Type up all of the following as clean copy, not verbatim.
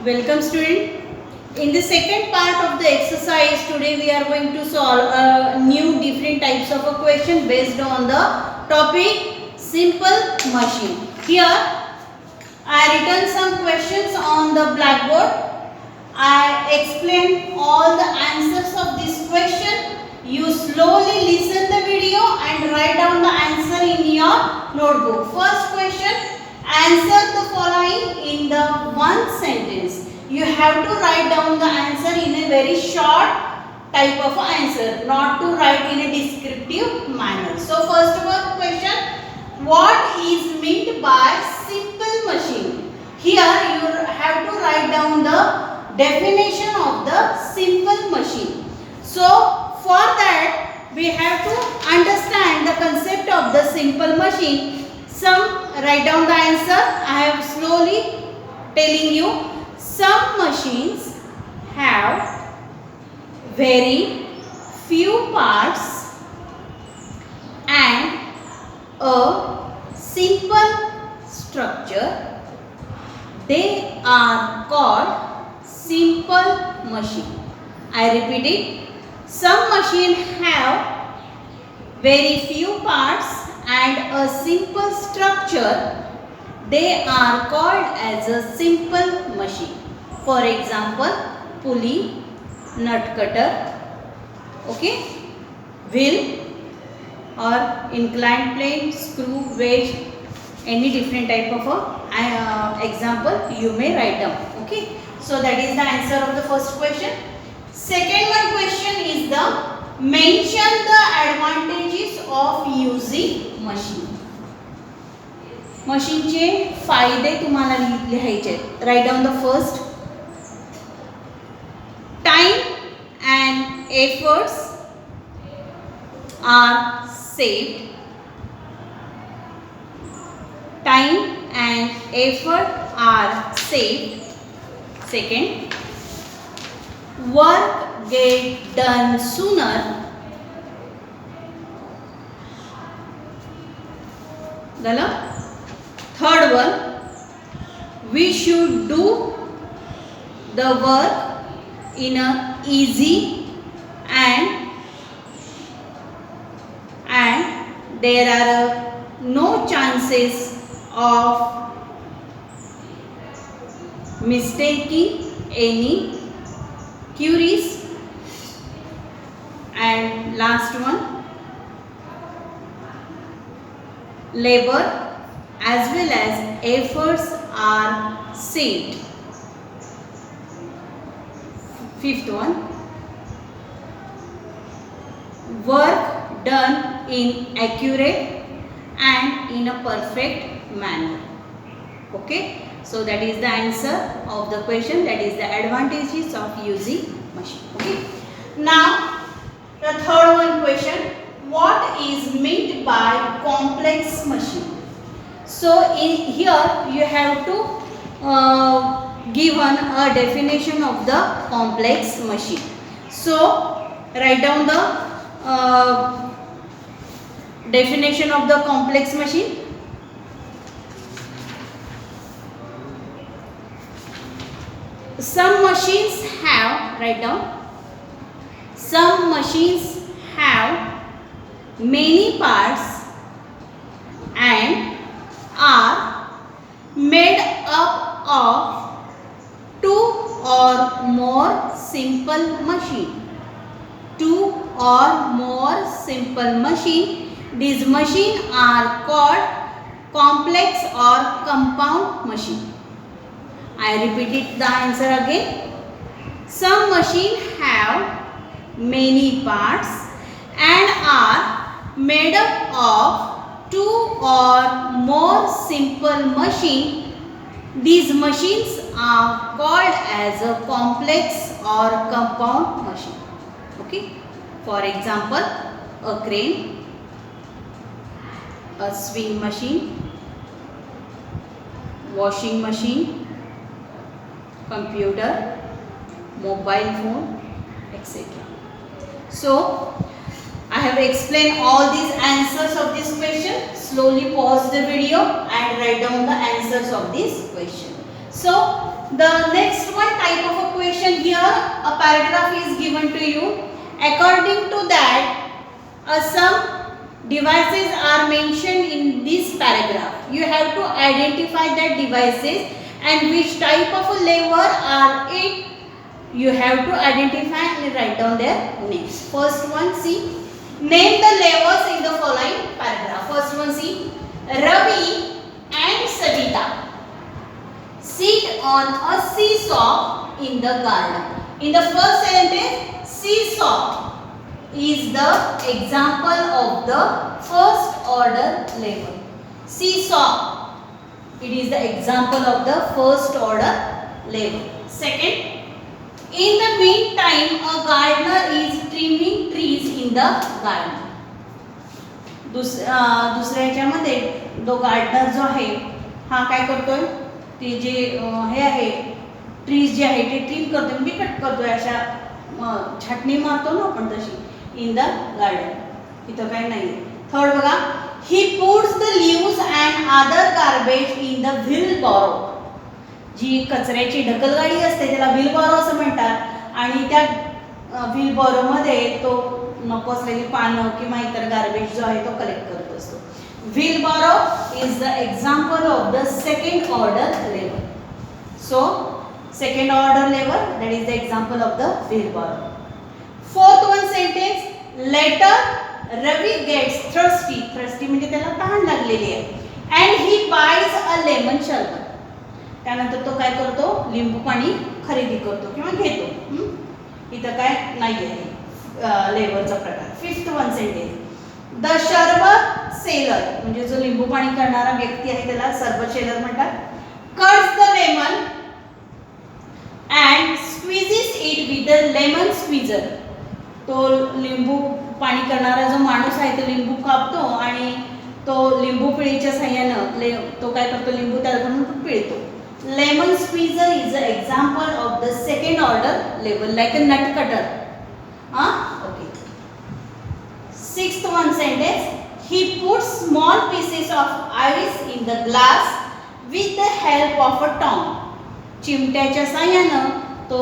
Welcome student. In the second part of the exercise today we are going to solve a new different types of a question based on the topic simple machine. Here I written some questions on the blackboard. I explain all the answers of this question. You slowly listen the video and write down the answer in your notebook. First question, answer the following in the one sentence. You have to write down the answer in a very short type of answer, not to write in a descriptive manner. So first of all question, what is meant by simple machine? Here you have to write down the definition of the simple machine. So for that we have to understand the concept of the simple machine. Write down the answer. I am slowly telling you. Some machines have very few parts and a simple structure. They are called simple machine. I repeat it. Some machines have very few parts and a simple structure. They are called as a simple machine. For example, pulley, nut cutter, okay, wheel or inclined plane, screw, wedge, any different type of a example you may write down. Okay, so that is the answer of the first question. Second one question is the mention the advantages of using machine. मशीनचे फायदे तुम्हाला लिहायचे आहेत. Write down the first. Time and efforts are saved. Time and effort are saved. Second, work get done sooner. गलत. Third one, we should do the work in a easy and there are no chances of mistaking any queries. And last one, labor as well as efforts are saved. Fifth one, work done in accurate and in a perfect manner. Okay, so that is the answer of the question. That is the advantages of using machine. Okay, now the third one question, what is meant by complex machine? So in here you have to given a definition of the complex machine. So write down the definition of the complex machine. Some machines have, write down, some machines have many parts and are made up of two or more simple machine. Two or more simple machine. These machines are called complex or compound machine. I repeated the answer again. Some machines have many parts and are made up of two or more simple machine. These machines are called as a complex or compound machine. Okay. For example, a crane, a swing machine, washing machine, computer, mobile phone, etc. So I have explained all these answers of this question. Slowly pause the video and write down the answers of this question. So the next one type of a question here, a paragraph is given to you. According to that, some devices are mentioned in this paragraph. You have to identify that devices and which type of a lever are it. You have to identify and write down their names. First one, see. Name the levers in the following paragraph. First one, see. Ravi and Savita sit on a seesaw in the garden. In the first sentence, seesaw is the example of the first order lever. Seesaw, it is the example of the first order lever. Second, in the meantime, a gardener is trimming trees in the garden. दुसऱ्या ह्याच्यामध्ये तो gardener जो आहे हा काय करतोय, ते जे हे आहे ट्रीज जे आहे ते ट्रिम करतोय, म्हणजे कट करतोय, अशा छाटणी मारतो ना आपण तशी इन द गार्डन. इथं काय नाही. थर्ड बघा, ही puts the leaves and other garbage in the wheelbarrow. जी कचऱ्याची ढकलगाडी असते त्याला व्हील बॉरो असं म्हणतात आणि त्या व्हील बॉरोमध्ये तो नको असलेली पानं किंवा इतर गार्बेज जो आहे तो कलेक्ट करत असतो. Wheel barrow is the example of the second order lever. So second order lever, that is the example of the wheelbarrow. Fourth one sentence, later Ravi gets thirsty. Thirsty म्हणजे त्याला तहान लागलेली आहे. And he buys a lemon sherbet. त्यानंतर तो काय करतो, लिंबू पाणी खरेदी करतो किंवा घेतो. इथं काय नाही आहे लेवरचा प्रकार. फिफ्थ वन सेंटेन्स, द शरबत सेलर म्हणजे जो लिंबू पाणी करणारा व्यक्ती आहे त्याला सरबत सेलर म्हणतात. Cuts the lemon and squeezes it with the lemon squeezer. तो लिंबू पाणी करणारा जो माणूस आहे तो लिंबू कापतो आणि तो लिंबू पिळीच्या साह्यानं तो काय करतो, लिंबू त्याला पिळतो. Lemon squeezer is an example of the second order level, like a nut cutter. Okay. Sixth one sentence, he puts small pieces of ice in the glass with the help of a tongue. चिमट्याच्या साह्यानं तो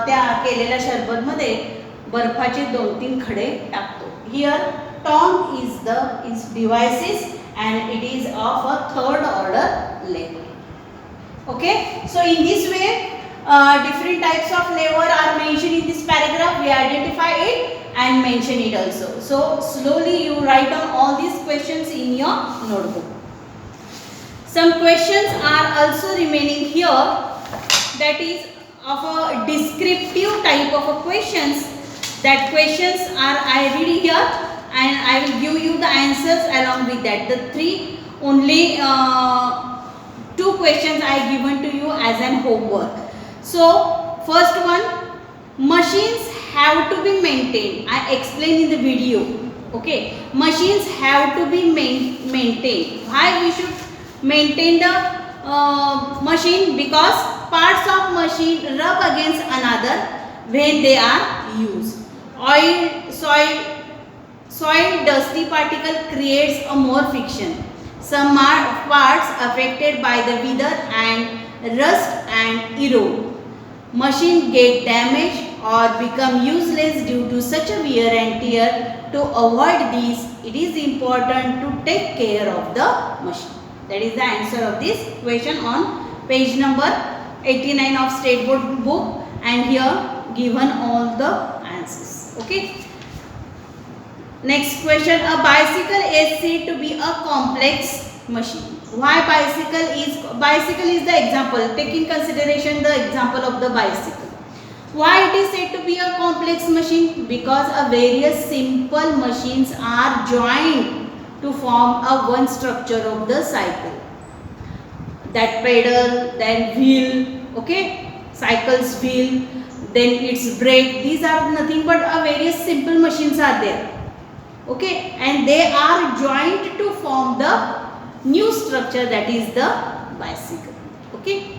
त्या केलेल्या शरबत मध्ये बर्फाचे 2-3 खडे टाकतो. Here tongue is devices and it is of a third order level. Okay, so in this way different types of lever are mentioned in this paragraph. We identify it and mention it also. So slowly you write down all these questions in your notebook. Some questions are also remaining here, that is of a descriptive type of a questions. That questions are I read here and I will give you the answers along with that. The three only 2 questions I given to you as an homework. So first one, machines have to be maintained. I explained in the video. Okay, machines have to be maintained. Why we should maintain the machine? Because parts of machine rub against another when they are used. Oil, soil dusty particle creates a more friction. Some parts affected by the weather and rust and erode. Machine get damaged or become useless due to such a wear and tear. To avoid these, it is important to take care of the machine. That is the answer of this question on page number 89 of State Board book, and here given all the answers. Okay. Next question, a bicycle is said to be a complex machine. Why bicycle is the example, take in consideration the example of the bicycle. Why it is said to be a complex machine? Because a various simple machines are joined to form a one structure of the cycle. That pedal, then wheel, okay, cycle's wheel, then its brake, these are nothing but a various simple machines are there. Okay, and they are joined to form the new structure, that is the bicycle. Okay,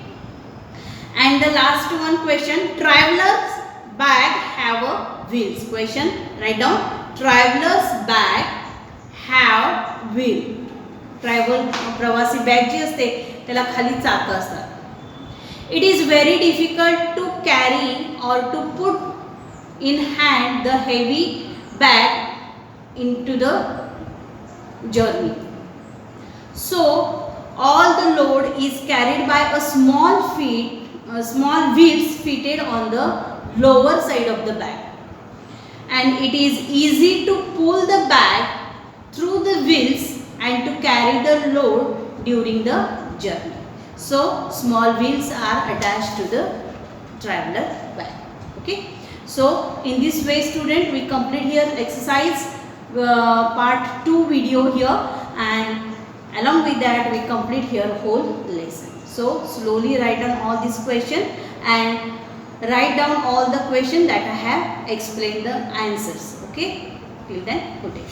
and the last one question, traveler's bag have a wheels. Question, write down, traveler's bag have wheel. प्रवासी bag जी असते त्याला खाली चाक असतात. It is very difficult to carry or to put in hand the heavy bag into the journey. So all the load is carried by a small wheels fitted on the lower side of the bag, and it is easy to pull the bag through the wheels and to carry the load during the journey. So small wheels are attached to the traveler bag. Okay. So in this way, student, we complete here exercise part 2 video here, and along with that we complete here whole lesson. So slowly write down all these questions and write down all the questions that I have explained the answers. Okay. Till then, good day.